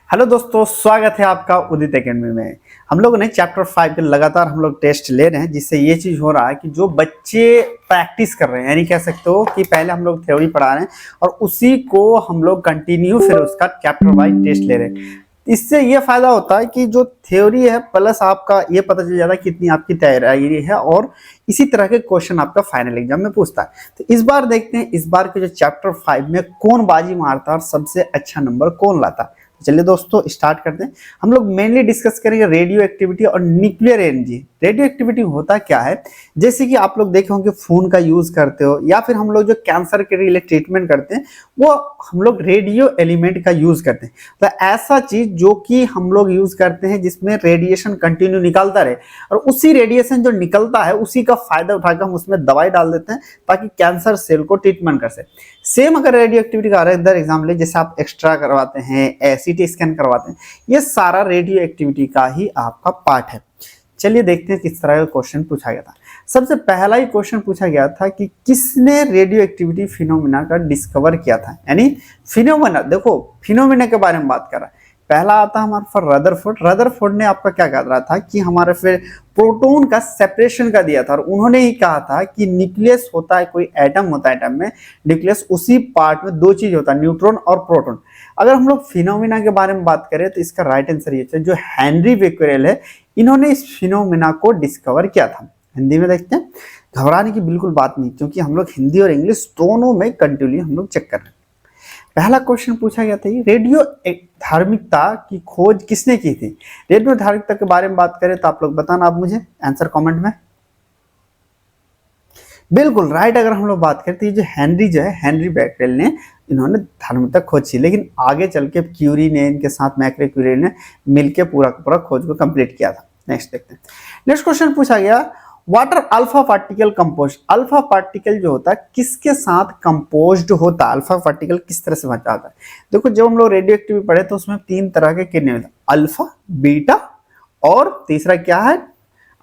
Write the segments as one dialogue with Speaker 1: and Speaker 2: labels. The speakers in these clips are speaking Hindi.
Speaker 1: हेलो दोस्तों, स्वागत है आपका उदित एकेडमी में। हम लोगों ने चैप्टर 5 के लगातार हम लोग टेस्ट ले रहे हैं, जिससे ये चीज़ हो रहा है कि जो बच्चे प्रैक्टिस कर रहे हैं, यानी कह सकते हो कि पहले हम लोग थ्योरी पढ़ा रहे हैं और उसी को हम लोग कंटिन्यू फिर उसका चैप्टर वाइज टेस्ट ले रहे हैं। इससे ये फायदा होता है कि जो थ्योरी है प्लस आपका ये पता चल जाता है कितनी आपकी तैयारी है और इसी तरह के क्वेश्चन आपका फाइनल एग्जाम में पूछता है। तो इस बार देखते हैं इस बार के जो चैप्टर 5 में कौन बाजी मारता है और सबसे अच्छा नंबर कौन लाता है। चलिए दोस्तों स्टार्ट करते हैं। हम लोग मेनली डिस्कस करेंगे रेडियो एक्टिविटी और न्यूक्लियर एनर्जी। रेडियो एक्टिविटी होता क्या है, जैसे कि आप लोग देखे होंगे फोन का यूज करते हो या फिर हम लोग जो कैंसर के लिए ट्रीटमेंट करते हैं वो हम लोग रेडियो एलिमेंट का यूज करते हैं। तो ऐसा चीज जो कि हम लोग यूज करते हैं जिसमें रेडिएशन कंटिन्यू निकलता रहे और उसी रेडिएशन जो निकलता है उसी का फायदा उठाकर हम उसमें दवाई डाल देते हैं ताकि कैंसर सेल को ट्रीटमेंट कर सके। सेम अगर रेडियो एक्टिविटी का अदर एग्जाम्पल ले, जैसे आप एक्स्ट्रा करवाते हैं, सीटी स्कैन करवाते हैं, ये सारा रेडियो एक्टिविटी का ही आपका पार्ट है। चलिए देखते हैं किस तरह का क्वेश्चन पूछा गया था। सबसे पहला ही क्वेश्चन पूछा गया था कि किसने रेडियो एक्टिविटी फिनोमिना का डिस्कवर किया था, यानी फिनोमिना। देखो फिनोमिना के बारे में बात कर रहा है। पहला आता है हमारे पर रदरफोर्ड। रदरफोर्ड ने आपका क्या कह रहा था कि हमारे फिर प्रोटॉन का सेपरेशन का दिया था और उन्होंने ही कहा था कि न्यूक्लियस होता है, कोई एटम होता है, एटम में न्यूक्लियस, उसी पार्ट में दो चीज होता है, न्यूट्रॉन और प्रोटॉन। अगर हम लोग फिनोमिना के बारे में बात करें तो इसका राइट आंसर ये है, जो हेनरी बेक्वेरेल है, इन्होंने इस फिनोमिना को डिस्कवर किया था। हिंदी में देखते हैं, घबराने की बिल्कुल बात नहीं, क्योंकि हम लोग हिंदी और इंग्लिश दोनों में कंटिन्यू हम लोग चेक कर रहे हैं। पहला क्वेश्चन पूछा गया था, रेडियो धार्मिकता की खोज किसने की थी। रेडियो धार्मिकता के बारे में बात करें तो आप लोग बताना, आप मुझे आंसर कमेंट में। बिल्कुल राइट। अगर हम लोग बात करें तो ये जो है हेनरी बेक्वेरेल ने, इन्होंने धार्मिकता खोज की, लेकिन आगे चल के क्यूरी ने, इनके साथ मैक्रे क्यूरी ने मिलकर पूरा पूरा खोज को कंप्लीट किया था। नेक्स्ट देखते हैं। नेक्स्ट क्वेश्चन पूछा गया, water alpha particle compose. Alpha particle जो होता है किसके साथ कंपोज्ड होता है, अल्फा पार्टिकल किस तरह से बचा होता है। देखो जब हम लोग रेडियो एक्टिविटी पढ़े तो उसमें तीन तरह के किरणें होते हैं, अल्फा, बीटा और तीसरा क्या है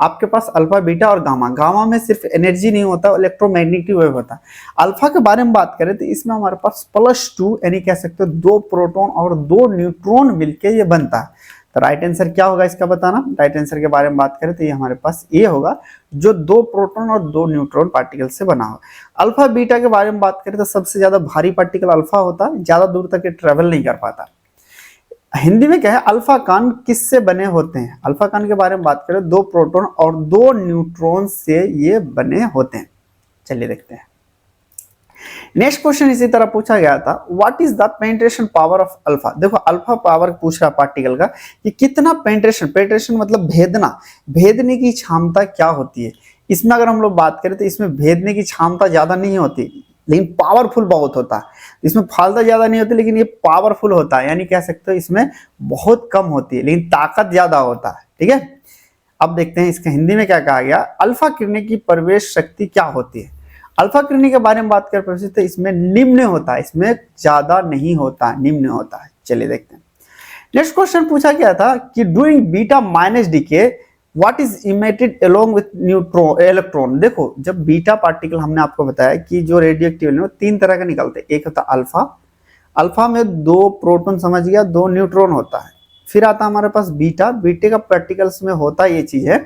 Speaker 1: आपके पास, अल्फा, बीटा और गामा। गामा में सिर्फ एनर्जी नहीं होता, इलेक्ट्रोमैग्नेटिक वेव होता है। अल्फा के बारे में बात करें तो इसमें हमारे पास +2 यानी कह सकते हो 2 प्रोटॉन और 2 न्यूट्रॉन मिलके ये बनता है। तो राइट आंसर क्या होगा इसका बताना। राइट आंसर के बारे में बात करें तो ये हमारे पास ये होगा, जो 2 प्रोटॉन और 2 न्यूट्रॉन पार्टिकल से बना हो। अल्फा बीटा के बारे में बात करें तो सबसे ज्यादा भारी पार्टिकल अल्फा होता है, ज्यादा दूर तक ये ट्रेवल नहीं कर पाता। हिंदी में क्या है, अल्फा कण किससे बने होते हैं। अल्फा कण के बारे में बात करें 2 प्रोटॉन और 2 न्यूट्रॉन से ये बने होते हैं। चलिए देखते हैं। नेक्स्ट क्वेश्चन इसी तरह पूछा गया था, what is the penetration power of alpha. देखो अल्फा पावर पूछ रहा पार्टिकल का कि कितना पेनिट्रेशन, पेनिट्रेशन मतलब भेदना, भेदने की क्षमता क्या होती है। इसमें अगर हम लोग बात करें तो इसमें भेदने की क्षमता ज्यादा नहीं होती, लेकिन पावरफुल बहुत होता है। इसमें फालता ज्यादा नहीं होती, लेकिन ये पावरफुल होता है, यानी कह सकते हो इसमें बहुत कम होती है लेकिन ताकत ज्यादा होता है। ठीक है, अब देखते हैं इसका हिंदी में क्या कहा गया। अल्फा किरणें की प्रवेश शक्ति क्या होती है। अल्फा किरणें के बारे में बात करें तो इसमें निम्न होता है, इसमें ज्यादा नहीं होता, निम्न होता है। चलिए देखते हैं। नेक्स्ट क्वेश्चन पूछा गया था कि during beta minus decay what is emitted along with neutron electron. देखो जब बीटा पार्टिकल, हमने आपको बताया कि जो रेडियो एक्टिव है वो 3 तरह का निकलते हैं। एक होता अल्फा, अल्फा में 2 प्रोटॉन समझ गया, 2 न्यूट्रॉन होता है। फिर आता हमारे पास बीटा, बीटे का पार्टिकल्स में होता ये चीज है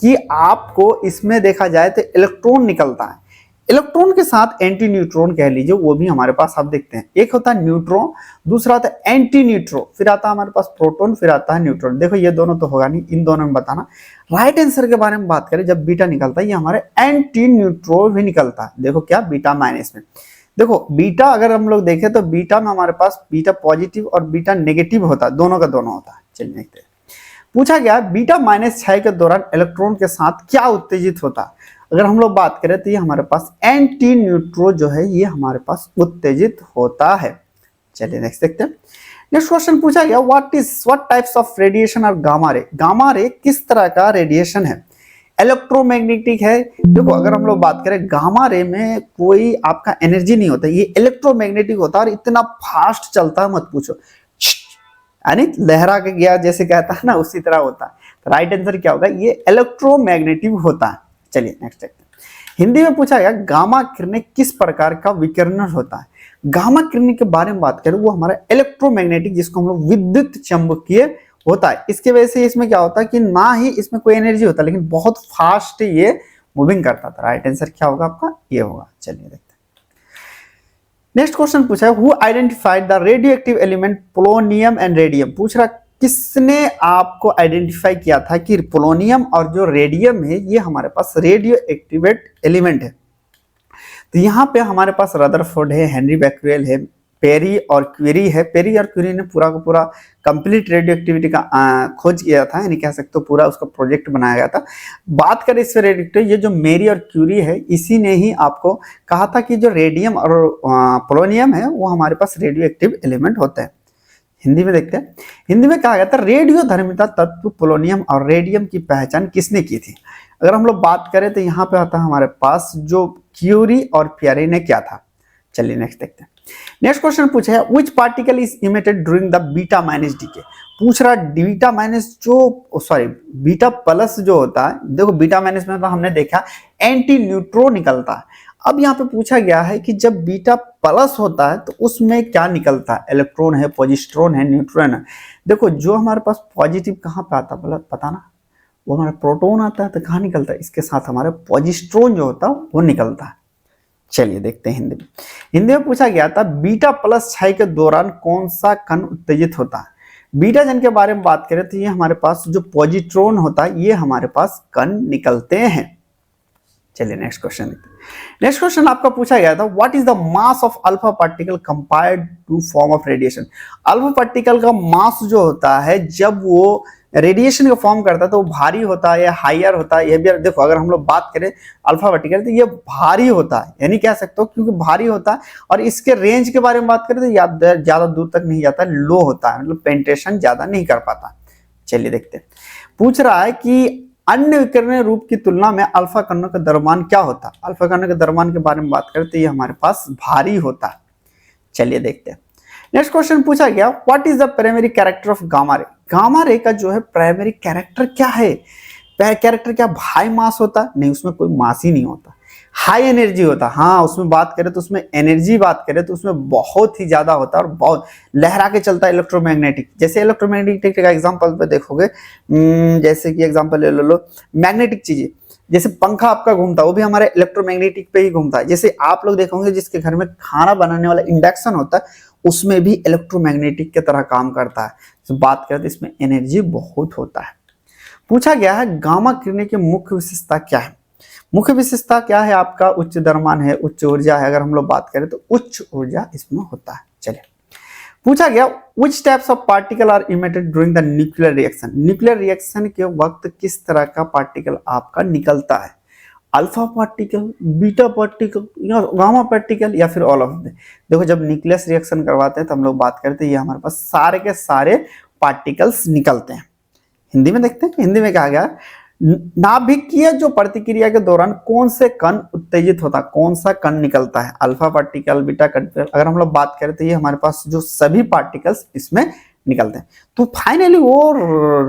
Speaker 1: कि आपको इसमें देखा जाए तो इलेक्ट्रॉन निकलता है, इलेक्ट्रॉन के साथ एंटी न्यूट्रॉन कह लीजिए, वो भी हमारे पास आप देखते हैं। एक होता है न्यूट्रॉन, दूसरा आता है एंटी न्यूट्रॉन, फिर आता है हमारे पास प्रोटॉन, फिर आता है न्यूट्रॉन। देखो ये दोनों तो होगा नहीं, इन दोनों में बताना। राइट आंसर के बारे में बात करें, जब बीटा निकलता है ये हमारे एंटी न्यूट्रॉन भी निकलता है। देखो क्या, बीटा माइनस में। देखो बीटा अगर हम लोग देखें तो बीटा में हमारे पास बीटा पॉजिटिव और बीटा नेगेटिव होता है, दोनों का दोनों होता है। चलिए देखते हैं। पूछा गया बीटा -6 के दौरान इलेक्ट्रॉन के साथ क्या उत्तेजित होता है। अगर हम लोग बात करें तो ये हमारे पास एंटी न्यूट्रॉन जो है ये हमारे पास उत्तेजित होता है। चलिए नेक्स्ट देखते हैं। नेक्स्ट क्वेश्चन पूछा गया, what types of radiation are gamma ray. Gamma ray किस तरह का रेडिएशन है, इलेक्ट्रोमैग्नेटिक है। देखो अगर हम लोग बात करें गामा रे में कोई आपका एनर्जी नहीं होता, ये इलेक्ट्रोमैग्नेटिक होता है और इतना फास्ट चलता है मत पूछो, यानी लहरा के गया जैसे कहता है ना, उसी तरह होता है। तो राइट आंसर क्या होगा, ये इलेक्ट्रोमैग्नेटिक होता है। चलिए नेक्स्ट देखते हैं। हिंदी में पूछा गया गामा किरणें किस प्रकार का विकिरण होता है। गामा किरणें के बारे में बात करें वो हमारा इलेक्ट्रोमैग्नेटिक, जिसको हम लोग विद्युत चुंबकीय होता है। इसके वजह से इसमें क्या होता है कि ना ही इसमें कोई एनर्जी होता है, लेकिन बहुत फास्ट ये मूविंग करता था। राइट आंसर क्या होगा आपका, ये होगा। चलिए देखते हैं। नेक्स्ट क्वेश्चन पूछा है who identified the radio active element polonium and radium. पूछ रहा किसने आपको आइडेंटिफाई किया था कि पोलोनियम और जो रेडियम है ये हमारे पास रेडियो एक्टिवेट एलिमेंट है। तो यहाँ पे हमारे पास रदरफोर्ड है, हेनरी बैक्यूएल है, पेरी और क्यूरी है। पेरी और क्यूरी ने पूरा का पूरा कंप्लीट रेडियो एक्टिविटी का खोज किया था, यानी कह सकते हो पूरा उसका प्रोजेक्ट बनाया गया था। बात करें इस रेडियो एक्टिव, ये जो मेरी और क्यूरी है इसी ने ही आपको कहा था कि जो रेडियम और पोलोनियम है वो हमारे पास रेडियो एक्टिव एलिमेंट होते हैं। हिंदी में देखते हैं। हिंदी में कहा गया था रेडियो धर्मिता तत्व पोलोनियम और रेडियम की पहचान किसने की थी। अगर हम लोग बात करें तो यहाँ पे आता है हमारे पास जो क्यूरी और पियरे ने क्या था। चलिए नेक्स्ट देखते हैं। नेक्स्ट क्वेश्चन पूछा है which particle is emitted during the beta minus decay. पूछ रहा बीटा माइनस जो बीटा प्लस जो होता है, देखो बीटा माइनस में तो हमने देखा एंटी न्यूट्रॉन निकलता है। अब यहाँ पे पूछा गया है कि जब बीटा प्लस होता है तो उसमें क्या निकलता है, इलेक्ट्रॉन है, पॉजिट्रॉन है, न्यूट्रॉन है। देखो जो हमारे पास पॉजिटिव कहाँ पे आता है पता ना, वो हमारा प्रोटॉन आता है। तो कहाँ निकलता है, इसके साथ हमारे पॉजिट्रॉन जो होता है वो निकलता है। चलिए देखते हैं हिंदी में। हिंदी में पूछा गया था बीटा प्लस क्षय के दौरान कौन सा कण उत्तेजित होता है। बीटा जन के बारे में बात करें तो ये हमारे पास जो पॉजिट्रॉन होता है ये हमारे पास कण निकलते हैं। चलिए नेक्स्ट क्वेश्चन देखते हैं। नेक्स्ट क्वेश्चन आपका पूछा गया था what is the mass of alpha particle compared to form of radiation. Alpha particle का मास जो होता है जब वो रेडिएशन का फॉर्म करता है तो वो भारी होता है या हायर होता है। ये भी देखो अगर हम लोग बात करें अल्फा पार्टिकल तो ये भारी होता है, यानी कह सकते हो क्योंकि भारी होता है। और इसके रेंज के बारे में बात करें तो ज्यादा दूर तक नहीं जाता, लो होता है, मतलब पेनिट्रेशन ज्यादा नहीं कर पाता। चलिए देखते हैं। पूछ रहा है कि अन्य विकिरणीय रूप की तुलना में अल्फा कणों का द्रव्यमान क्या होता है। अल्फा कणों के द्रव्यमान के बारे में बात करें तो ये हमारे पास भारी होता है। चलिए देखते हैं। नेक्स्ट क्वेश्चन पूछा गया what is the primary character of gamma ray. Gamma रे का जो है प्राइमरी कैरेक्टर क्या है। कैरेक्टर क्या, हाई मास होता नहीं, उसमें कोई मास ही नहीं होता, हाई एनर्जी होता। हाँ उसमें बात करें तो उसमें एनर्जी बात करें तो उसमें बहुत ही ज्यादा होता है और बहुत लहरा के चलता है। इलेक्ट्रोमैग्नेटिक, जैसे इलेक्ट्रोमैग्नेटिक का एग्जांपल पे देखोगे, जैसे कि एग्जांपल ले लो मैग्नेटिक चीजें, जैसे पंखा आपका घूमता है वो भी हमारे इलेक्ट्रोमैग्नेटिक पे ही घूमता है। जैसे आप लोग देखोगे जिसके घर में खाना बनाने वाला इंडक्शन होता है उसमें भी इलेक्ट्रोमैग्नेटिक की तरह काम करता है। तो बात करें तो इसमें एनर्जी बहुत होता है। पूछा गया है गामा किरणें की मुख्य विशेषता क्या है। मुख्य विशेषता क्या है आपका, उच्च द्रव्यमान है, उच्च ऊर्जा है। अगर हम लोग बात करें तो उच्च ऊर्जा इसमें होता है। चलिए पूछा गया which types of particle are emitted during the nuclear reaction। Nuclear reaction के वक्त किस तरह का पार्टिकल आपका निकलता है, अल्फा पार्टिकल, बीटा पार्टिकल या गामा पार्टिकल या फिर ऑल ऑफ देम। देखो जब न्यूक्लियस रिएक्शन करवाते हैं तो हम लोग बात करते हैं ये हमारे पास सारे के सारे पार्टिकल्स निकलते हैं। हिंदी में देखते हैं। हिंदी में कहा गया नाभिकीय जो प्रतिक्रिया के दौरान कौन से कण उत्तेजित होता है, कौन सा कण निकलता है, अल्फा पार्टिकल, बीटा पार्टिकल। अगर हम लोग बात करें तो ये हमारे पास जो सभी पार्टिकल्स इसमें निकलते हैं। तो फाइनली वो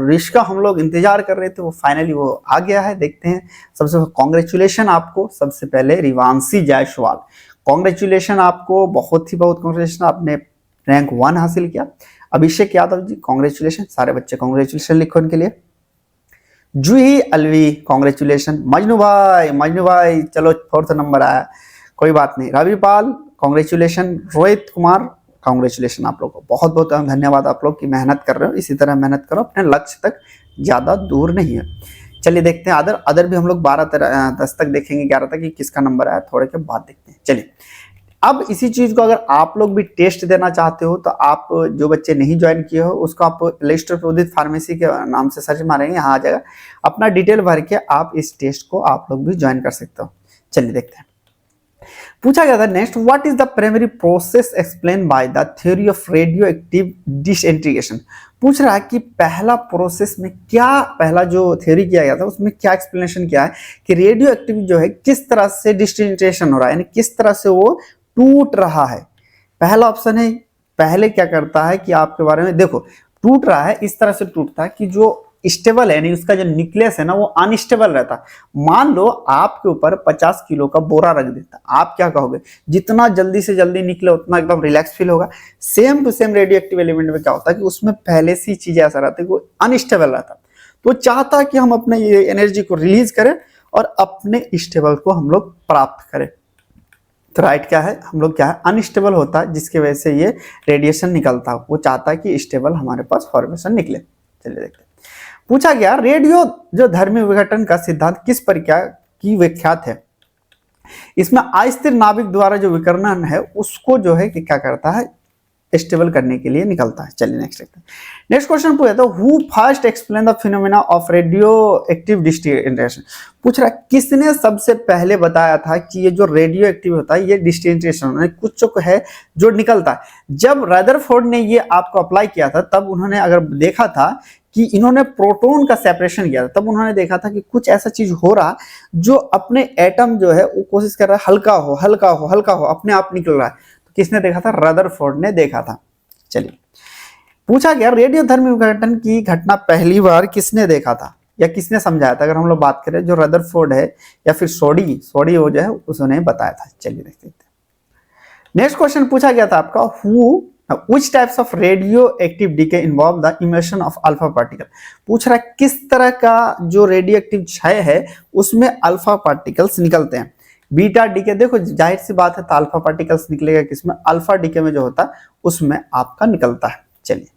Speaker 1: रिश्का हम लोग इंतजार कर रहे थे, वो फाइनली वो आ गया है। देखते हैं। सबसे कॉन्ग्रेचुलेशन आपको, सबसे पहले रिवांशी जायसवाल, कॉन्ग्रेचुलेशन आपको, बहुत कॉन्ग्रेचुलेशन, आपने रैंक 1 हासिल किया। अभिषेक यादव जी कॉन्ग्रेचुलेशन, सारे बच्चे कॉन्ग्रेचुलेशन लिखो उनके लिए। जूही अलवी कॉन्ग्रेचुलेशन। मजनू भाई चलो 4th नंबर आया, कोई बात नहीं। रविपाल कॉन्ग्रेचुलेशन। रोहित कुमार कॉन्ग्रेचुलेशन। आप लोग को बहुत बहुत धन्यवाद, आप लोग की मेहनत कर रहे हो, इसी तरह मेहनत करो, अपने लक्ष्य तक ज्यादा दूर नहीं है। चलिए देखते हैं अदर भी हम लोग 12-10 तक देखेंगे, 11 तक कि किसका नंबर आया, थोड़े के बाद देखते हैं। चलिए अब इसी चीज को अगर आप लोग भी टेस्ट देना चाहते हो तो आप जो बच्चे नहीं ज्वाइन किए हो उसको आप प्ले स्टोर पर उदित फार्मेसी के नाम से सर्च मारेंगे, यहाँ आ जाएगा। अपना डिटेल भर के आप इस टेस्ट को आप लोग भी ज्वाइन कर सकते हो। चलिए देखते हैं। पूछा गया था next what is the primary process explain by the theory of radio active disintegration. पूछ रहा है कि पहला प्रोसेस में क्या, पहला जो थ्योरी किया गया था उसमें क्या एक्सप्लेनेशन किया है कि रेडियो एक्टिव जो है किस तरह से डिसइंटीग्रेशन हो रहा है, यानी किस तरह से वो टूट रहा है। पहला ऑप्शन है, पहले क्या करता है कि आपके बारे में देखो, टूट रहा है इस तरह से टूटता है कि जो स्टेबल है, यानी उसका जो न्यूक्लियस है ना वो अनस्टेबल रहता। मान लो आपके ऊपर 50 किलो का बोरा रख देता, आप क्या कहोगे, जितना जल्दी से जल्दी निकले उतना एकदम रिलैक्स फील होगा। Same to same radioactive element में क्या होता है कि उसमें पहले से चीजें ऐसा रहता है कि वो अनस्टेबल रहता, तो चाहता कि हम अपने ये एनर्जी को रिलीज करें और अपने स्टेबल को हम लोग प्राप्त करें। तो राइट क्या है, हम लोग क्या है, अनस्टेबल होता है जिसकी वजह से ये रेडिएशन निकलता है, वो चाहता है कि स्टेबल हमारे पास फॉर्मेशन निकले। चलिए देखते हैं। पूछा गया रेडियो जो धर्मी विघटन का सिद्धांत किस प्रकार की विख्यात है। इसमें अस्थिर नाभिक द्वारा जो विकर्ण है उसको जो है कि क्या करता है, स्टेबल करने के लिए निकलता है। चलिए नेक्स्ट देखते हैं। नेक्स्ट क्वेश्चन पूछा तो who first explain the phenomena of radio active disintegration. पूछ रहा किसने सबसे पहले बताया था कि ये जो रेडियो एक्टिव होता है ये डिसइंटीग्रेशन कुछ है जो निकलता है। जब रदरफोर्ड ने ये आपको अप्लाई किया था तब उन्होंने अगर देखा था कि इन्होंने प्रोटॉन का सेपरेशन किया था, तब उन्होंने देखा था कि कुछ ऐसा चीज हो रहा जो अपने एटम जो है वो कोशिश कर रहा है हल्का हो हल्का हो हल्का हो, अपने आप निकल रहा है। किसने देखा था, रदरफोर्ड ने देखा था। चलिए पूछा गया रेडियोधर्मी विघटन की घटना पहली बार किसने देखा था या किसने समझाया था। अगर हम लोग बात करें जो रदरफोर्ड है या फिर सोडी वो जो है उसने बताया था। चलिए देखते हैं। नेक्स्ट क्वेश्चन पूछा गया था आपका which types of radioactive decay involve the emission of alpha particle. पूछ रहा है किस तरह का जो रेडियो एक्टिव क्षय है उसमें अल्फा पार्टिकल्स निकलते हैं। बीटा डीके, देखो जाहिर सी बात है तो अल्फा पार्टिकल्स निकलेगा किसमें, अल्फा डीके में जो होता है उसमें आपका निकलता है। चलिए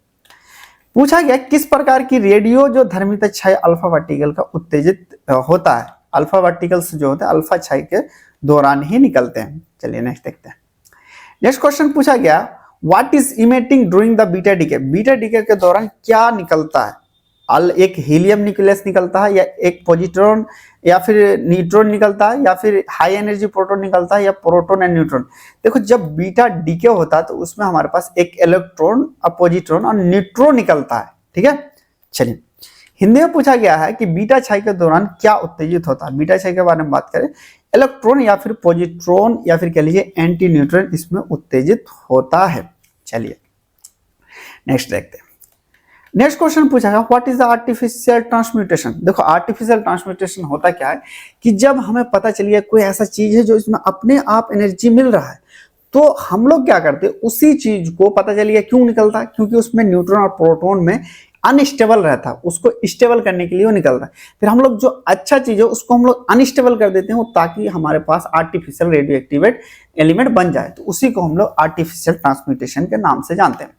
Speaker 1: पूछा गया किस प्रकार की रेडियो जो धर्मिता क्षय अल्फा पार्टिकल का उत्तेजित होता है। अल्फा पार्टिकल्स जो होते हैं अल्फा क्षय के दौरान ही निकलते हैं। चलिए नेक्स्ट देखते हैं। नेक्स्ट क्वेश्चन पूछा गया what is emitting during the beta decay. Beta decay के दौरान क्या निकलता है, एक हीलियम न्यूक्लियस निकलता है या एक पॉजिट्रॉन या फिर न्यूट्रॉन निकलता है या फिर हाई एनर्जी प्रोटॉन निकलता है या प्रोटॉन एंड न्यूट्रॉन। देखो जब बीटा डीके होता है तो उसमें हमारे पास एक इलेक्ट्रॉन, पॉजिट्रॉन और न्यूट्रॉन निकलता है। ठीक है, चलिए हिंदी में पूछा गया है कि बीटा क्षय के दौरान क्या उत्तेजित होता है। बीटा क्षय के बारे में बात करें, इलेक्ट्रॉन या फिर पॉजिट्रॉन या फिर कह लीजिए एंटी न्यूट्रॉन इसमें उत्तेजित होता है। चलिए नेक्स्ट देखते हैं। नेक्स्ट क्वेश्चन पूछा गया what is the artificial transmutation. देखो आर्टिफिशियल ट्रांसम्यूटेशन होता क्या है कि जब हमें पता चलिए कोई ऐसा चीज है जो इसमें अपने आप एनर्जी मिल रहा है तो हम लोग क्या करते हैं, उसी चीज को पता चलिए क्यों निकलता है, क्योंकि उसमें न्यूट्रॉन और प्रोटॉन में अनस्टेबल रहता है, उसको स्टेबल करने के लिए वो निकलता है। फिर हम लोग जो अच्छा चीज है उसको हम लोग अनस्टेबल कर देते हैं ताकि हमारे पास आर्टिफिशियल रेडियो एक्टिवेट एलिमेंट बन जाए, तो उसी को हम लोग आर्टिफिशियल ट्रांसम्यूटेशन के नाम से जानते हैं।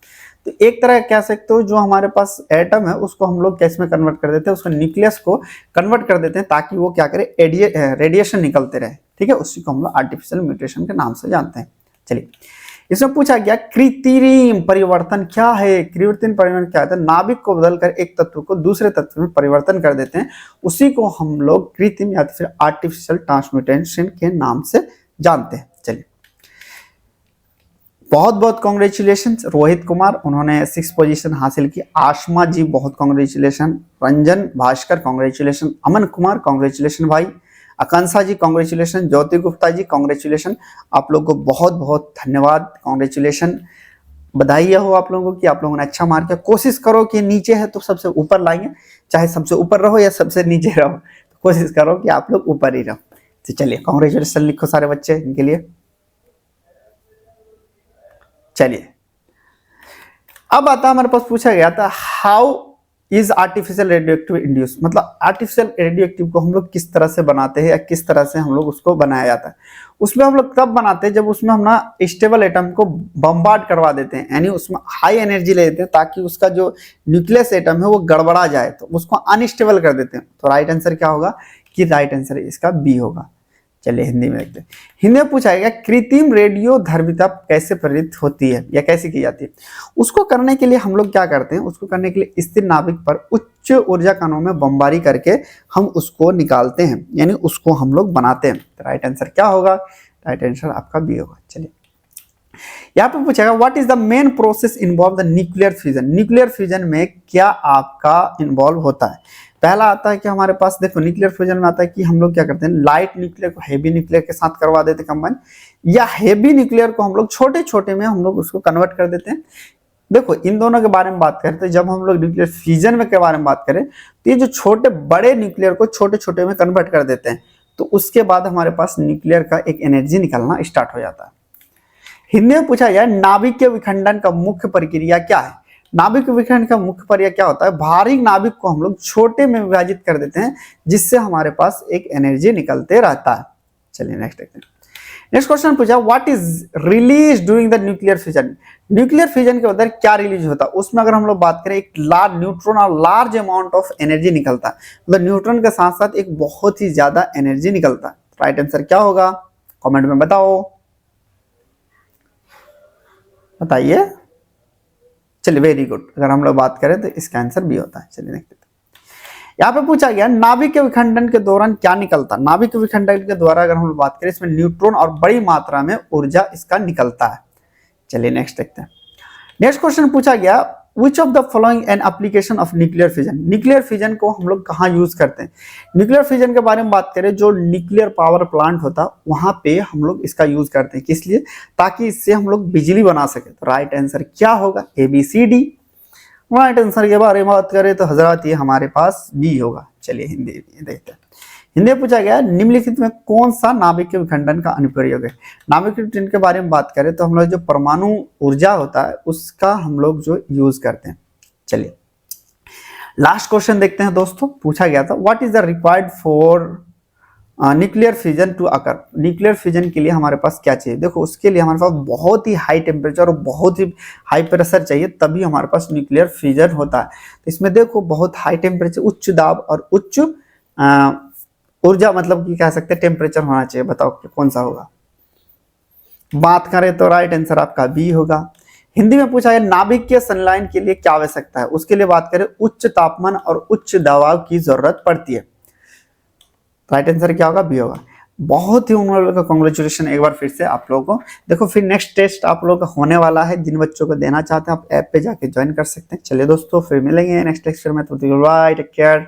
Speaker 1: तो एक तरह कह सकते हो जो हमारे पास एटम है उसको हम लोग कैसे में कन्वर्ट कर देते हैं, उसको न्यूक्लियस को कन्वर्ट कर देते हैं ताकि वो क्या करे, रेडिएशन निकलते रहे। ठीक है, उसी को हम लोग आर्टिफिशियल म्यूटेशन के नाम से जानते हैं। चलिए इसमें पूछा गया कृत्रिम परिवर्तन क्या है। कृत्रिम परिवर्तन क्या होता है, नाभिक को बदलकर एक तत्व को दूसरे तत्व में परिवर्तन कर देते हैं, उसी को हम लोग कृत्रिम या फिर आर्टिफिशियल ट्रांसम्यूटेशन के नाम से जानते हैं। चलिए बहुत बहुत कॉन्ग्रेचुलेशन रोहित कुमार, उन्होंने 6 पोजीशन हासिल की। आशमा जी बहुत congratulation, Ranjan Bhaskar congratulation, Aman Kumar congratulation भाई, आकांक्षा जी कॉन्ग्रेचुलेशन, ज्योति गुप्ता जी कॉन्ग्रेचुलेशन। आप लोग को बहुत बहुत धन्यवाद, कॉन्ग्रेचुलेशन, बधाई हो आप लोगों को कि आप लोगों ने अच्छा मार्क किया। कोशिश करो कि नीचे है तो सबसे ऊपर लाएंगे, चाहे सबसे ऊपर रहो या सबसे नीचे रहो, तो कोशिश करो कि आप लोग ऊपर ही रहो। तो चलिए कॉन्ग्रेचुलेशन लिखो सारे बच्चे इनके लिए। चलिए अब आता हमारे पास पूछा गया था how is artificial radioactive induce, मतलब आर्टिफिशियल रेडियोएक्टिव को हम लोग किस तरह से बनाते हैं या किस तरह से हम लोग उसको बनाया जाता है। उसमें हम लोग तब बनाते हैं जब उसमें हम ना स्टेबल एटम को बम्बार्ड करवा देते हैं, यानी उसमें हाई एनर्जी ले देते हैं ताकि उसका जो न्यूक्लियस एटम है वो गड़बड़ा जाए, तो उसको अनस्टेबल कर देते हैं। तो राइट आंसर क्या होगा कि राइट आंसर इसका बी होगा। चलिए हिंदी में देखते हैं। हिंदी में पूछा गया कृत्रिम रेडियो धर्मिता कैसे प्रेरित होती है या कैसे की जाती है। उसको करने के लिए हम लोग क्या करते हैं, उसको करने के लिए स्थिर नाभिक पर उच्च ऊर्जा कणों में बमबारी करके हम उसको निकालते हैं, यानी उसको हम लोग बनाते हैं। तो राइट आंसर क्या होगा, राइट आंसर आपका बी होगा। चलिए यहाँ पे पूछेगा what is the main process involve the nuclear fusion. Nuclear fusion में क्या आपका इन्वॉल्व होता है। पहला आता है कि हमारे पास देखो न्यूक्लियर फ्यूजन में आता है कि हम लोग क्या करते हैं, लाइट न्यूक्लियर को हेवी न्यूक्लियर के साथ करवा देते हैं कंबाइन, या हेवी न्यूक्लियर को हम लोग छोटे छोटे में हम लोग उसको कन्वर्ट कर देते हैं। देखो इन दोनों के बारे में बात करते हैं, जब हम लोग न्यूक्लियर फिजन में के बारे में बात करें तो ये जो छोटे बड़े न्यूक्लियर को छोटे छोटे में कन्वर्ट कर देते हैं, तो उसके बाद हमारे पास न्यूक्लियर का एक एनर्जी निकलना स्टार्ट हो जाता है। हिंदी में पूछा गया नाभिक के विखंडन का मुख्य प्रक्रिया क्या है। नाभिक विखंडन का मुख्य प्रक्रिया क्या होता है, भारी नाभिक को हम लोग छोटे में विभाजित कर देते हैं, जिससे हमारे पास एक एनर्जी निकलते रहता है। चलिए नेक्स्ट देखते हैं। नेक्स्ट क्वेश्चन पूछा what is release during the nuclear fission. Nuclear fission के अंदर क्या रिलीज होता है, उसमें अगर हम लोग बात करें एक लार्ज न्यूट्रॉन और लार्ज अमाउंट ऑफ एनर्जी निकलता है, मतलब न्यूट्रॉन के साथ साथ एक बहुत ही ज्यादा एनर्जी निकलता है। राइट आंसर क्या होगा, कमेंट में बताओ, बताइए। चलिए वेरी गुड, अगर हम लोग बात करें तो इसका आंसर बी होता है। चलिए देखते हैं। यहाँ पे पूछा गया नाभिक के विखंडन के दौरान क्या निकलता है। नाभिक के विखंडन के द्वारा अगर हम लोग बात करें, इसमें न्यूट्रॉन और बड़ी मात्रा में ऊर्जा इसका निकलता है। चलिए नेक्स्ट देखते हैं। नेक्स्ट क्वेश्चन पूछा गया which of the following an application of nuclear fission. Nuclear fission को हम लोग कहाँ यूज करते हैं। न्यूक्लियर फिजन के बारे में बात करें, जो न्यूक्लियर पावर प्लांट होता है वहां पे हम लोग इसका यूज करते हैं, किस लिए, ताकि इससे हम लोग बिजली बना सके। तो राइट आंसर क्या होगा, ABCD। राइट आंसर के बारे में बात करें तो हजरत ये हमारे पास बी होगा। चलिए हिंदी देखते हैं। हिंदी में पूछा गया निम्नलिखित में कौन सा नाभिक के विखंडन का अनुप्रयोग है। नाभिक के विखंडन के बारे में बात करें तो हम लोग जो परमाणु ऊर्जा होता है उसका हम लोग जो यूज करते हैं। चलिए लास्ट क्वेश्चन देखते हैं दोस्तों। पूछा गया था what is the required for nuclear fission to occur. Nuclear fission के लिए हमारे पास क्या चाहिए। देखो उसके लिए हमारे पास बहुत ही हाई टेम्परेचर और बहुत ही हाई प्रेशर चाहिए, तभी हमारे पास न्यूक्लियर फिजन होता है। तो इसमें देखो बहुत हाई टेम्परेचर, उच्च दाब और उच्च ऊर्जा, मतलब कि कह सकते हैं टेम्परेचर होना चाहिए। बताओ कि कौन सा होगा। बात करें तो राइट आंसर आपका बी होगा। हिंदी में पूछा है नाभिक के संलयन के लिए क्या आवश्यकता है। उसके लिए बात करें उच्च तापमान और उच्च दबाव की जरूरत पड़ती है। राइट आंसर क्या होगा, बी होगा। बहुत ही उन लोगों का कांग्रेचुलेशन एक बार फिर से आप लोगों को। देखो फिर नेक्स्ट टेस्ट आप लोगों का होने वाला है, जिन बच्चों को देना चाहते हैं आप ऐप पे जाके ज्वाइन कर सकते हैं। चलिए दोस्तों फिर मिलेंगे नेक्स्ट लेक्चर में, तो बाय, टेक केयर।